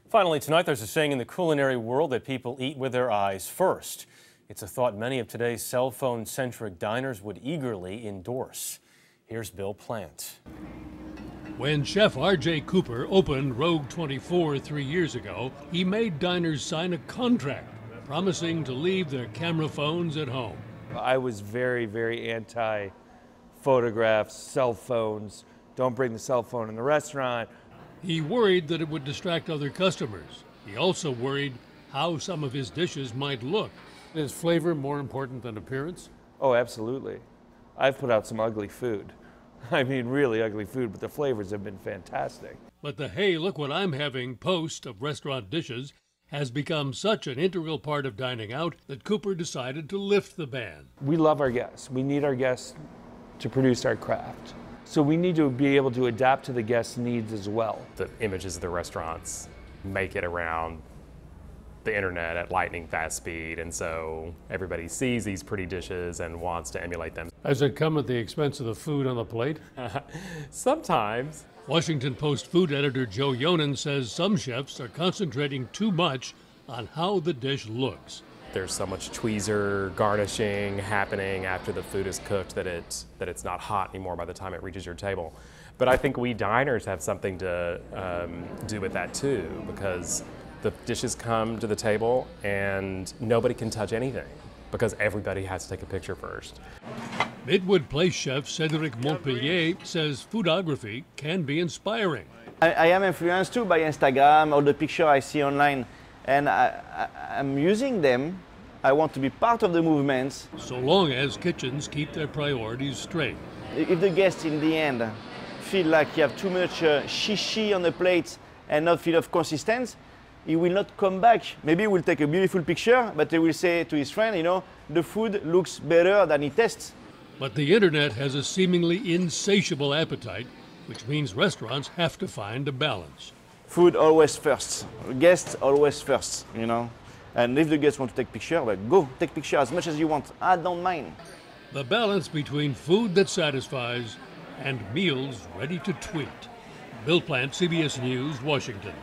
Finally, tonight, there's a saying in the culinary world that people eat with their eyes first. It's a thought many of today's cell phone-centric diners would eagerly endorse. Here's Bill Plante. When Chef R.J. Cooper opened Rogue 24 3 years ago, he made diners sign a contract promising to leave their camera phones at home. I was very anti-photographs, cell phones. Don't bring the cell phone in the restaurant. He worried that it would distract other customers. He also worried how some of his dishes might look. Is flavor more important than appearance? Oh, absolutely. I've put out some ugly food. I mean, really ugly food, but the flavors have been fantastic. But the "hey, look what I'm having" post of restaurant dishes has become such an integral part of dining out that Cooper decided to lift the ban. We love our guests. We need our guests to produce our craft. So we need to be able to adapt to the guests' needs as well. The images of the restaurants make it around the internet at lightning fast speed, and so everybody sees these pretty dishes and wants to emulate them. Has it come at the expense of the food on the plate? Sometimes. Washington Post food editor Joe Yonan says some chefs are concentrating too much on how the dish looks. There's so much tweezer garnishing happening after the food is cooked that it's not hot anymore by the time it reaches your table. But I think we diners have something to do with that too, because the dishes come to the table and nobody can touch anything because everybody has to take a picture first. Midwood Place chef Cedric Montpellier says foodography can be inspiring. I am influenced too by Instagram, all the pictures I see online, and I'm using them. I want to be part of the movement. So long as kitchens keep their priorities straight. If the guests in the end feel like you have too much shishi on the plate and not feel of consistency, he will not come back. Maybe he will take a beautiful picture, but he will say to his friend, you know, the food looks better than he tests. But the internet has a seemingly insatiable appetite, which means restaurants have to find a balance. Food always first. Guests always first, you know. And if the guests want to take picture, well, go take picture as much as you want. I don't mind. The balance between food that satisfies and meals ready to tweet. Bill Plante, CBS News, Washington.